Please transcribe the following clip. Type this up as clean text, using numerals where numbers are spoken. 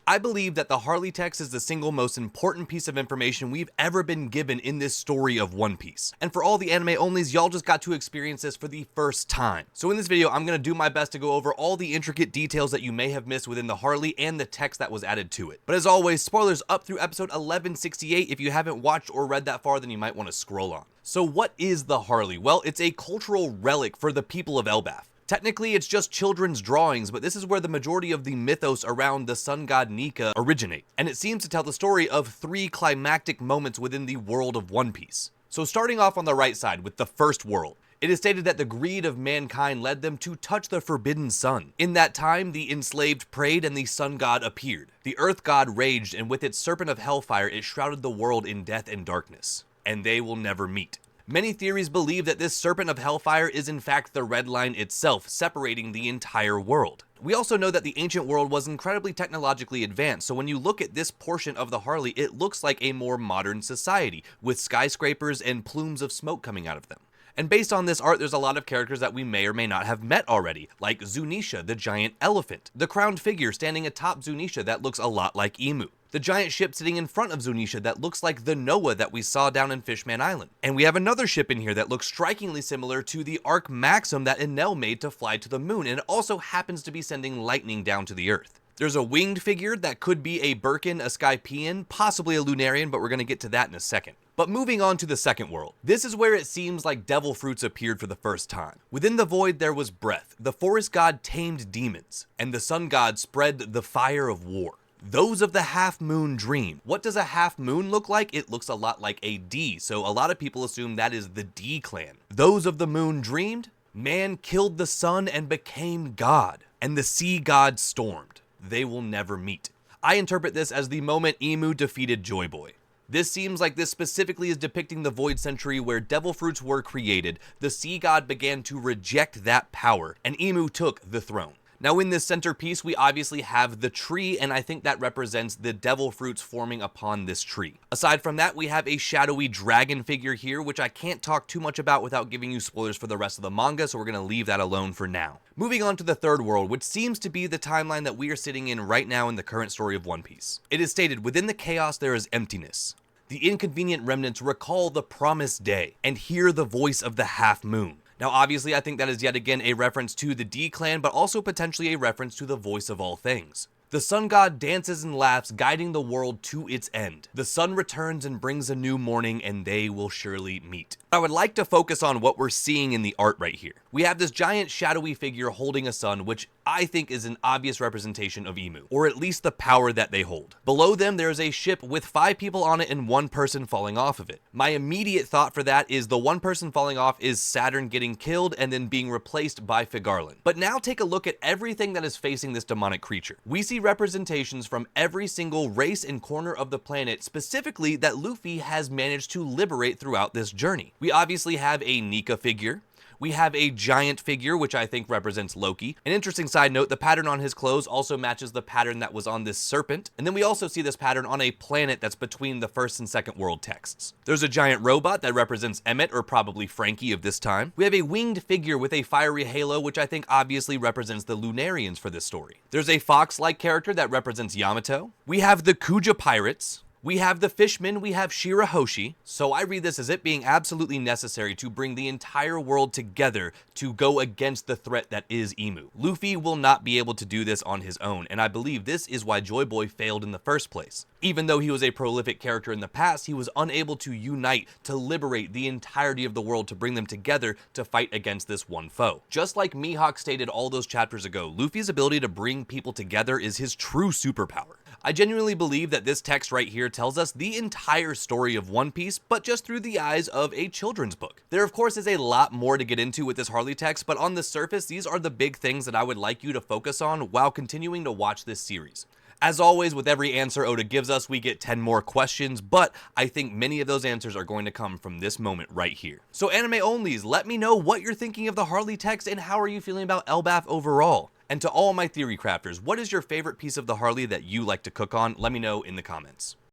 I believe that the Harley text is the single most important piece of information we've ever been given in this story of One Piece. And for all the anime onlys, y'all just got to experience this for the first time. So in this video, I'm gonna do my best to go over all the intricate details that you may have missed within the Harley and the text that was added to it. But as always, spoilers up through episode 1168. If you haven't watched or read that far, then you might want to scroll on. So what is the Harley? Well, it's a cultural relic for the people of Elbaf. Technically, it's just children's drawings, but this is where the majority of the mythos around the sun god Nika originate, and it seems to tell the story of 3 climactic moments within the world of One Piece. So starting off on the right side with the first world, it is stated that the greed of mankind led them to touch the forbidden sun. In that time, the enslaved prayed and the sun god appeared. The earth god raged, and with its serpent of hellfire, it shrouded the world in death and darkness, and they will never meet. Many theories believe that this serpent of hellfire is in fact the red line itself, separating the entire world. We also know that the ancient world was incredibly technologically advanced, so when you look at this portion of the Harley, it looks like a more modern society, with skyscrapers and plumes of smoke coming out of them. And based on this art, there's a lot of characters that we may or may not have met already, like Zunisha, the giant elephant, the crowned figure standing atop Zunisha that looks a lot like Emu, the giant ship sitting in front of Zunisha that looks like the Noah that we saw down in Fishman Island. And we have another ship in here that looks strikingly similar to the Ark Maxim that Enel made to fly to the moon, and it also happens to be sending lightning down to the Earth. There's a winged figure that could be a Birkin, a Skypian, possibly a Lunarian, but we're going to get to that in a second. But moving on to the second world. This is where it seems like devil fruits appeared for the first time. Within the void there was breath, the forest god tamed demons, and the sun god spread the fire of war. Those of the half moon dream. What does a half moon look like? It looks a lot like a D, so a lot of people assume that is the D clan. Those of the moon dreamed. Man killed the sun and became God, and the sea god stormed. They will never meet. I interpret this as the moment Emu defeated Joy Boy. This seems like this specifically is depicting the Void Century where devil fruits were created, the sea god began to reject that power, and Emu took the throne. Now in this centerpiece, we obviously have the tree, and I think that represents the devil fruits forming upon this tree. Aside from that, we have a shadowy dragon figure here, which I can't talk too much about without giving you spoilers for the rest of the manga, so we're going to leave that alone for now. Moving on to the third world, which seems to be the timeline that we are sitting in right now in the current story of One Piece. It is stated, within the chaos there is emptiness. The inconvenient remnants recall the promised day, and hear the voice of the half moon. Now obviously I think that is yet again a reference to the D clan, but also potentially a reference to the voice of all things. The sun god dances and laughs, guiding the world to its end. The sun returns and brings a new morning, and they will surely meet. I would like to focus on what we're seeing in the art right here. We have this giant shadowy figure holding a sun, which I think is an obvious representation of Emu, or at least the power that they hold. Below them, there is a ship with 5 people on it and 1 person falling off of it. My immediate thought for that is the 1 person falling off is Saturn getting killed and then being replaced by Figarland. But now take a look at everything that is facing this demonic creature. We see representations from every single race and corner of the planet, specifically that Luffy has managed to liberate throughout this journey. We obviously have a Nika figure. We have a giant figure, which I think represents Loki. An interesting side note, the pattern on his clothes also matches the pattern that was on this serpent. And then we also see this pattern on a planet that's between the first and second world texts. There's a giant robot that represents Emmet, or probably Frankie of this time. We have a winged figure with a fiery halo, which I think obviously represents the Lunarians for this story. There's a fox-like character that represents Yamato. We have the Kuja pirates. We have the fishmen, we have Shirahoshi, so I read this as it being absolutely necessary to bring the entire world together to go against the threat that is Emu. Luffy will not be able to do this on his own, and I believe this is why Joy Boy failed in the first place. Even though he was a prolific character in the past, he was unable to unite to liberate the entirety of the world to bring them together to fight against this one foe. Just like Mihawk stated all those chapters ago, Luffy's ability to bring people together is his true superpower. I genuinely believe that this text right here tells us the entire story of One Piece, but just through the eyes of a children's book. There of course is a lot more to get into with this Harley text, but on the surface, these are the big things that I would like you to focus on while continuing to watch this series. As always, with every answer Oda gives us, we get 10 more questions, but I think many of those answers are going to come from this moment right here. So anime onlys, let me know what you're thinking of the Harley text and how are you feeling about Elbaf overall. And to all my theory crafters, what is your favorite piece of the Harley that you like to cook on? Let me know in the comments.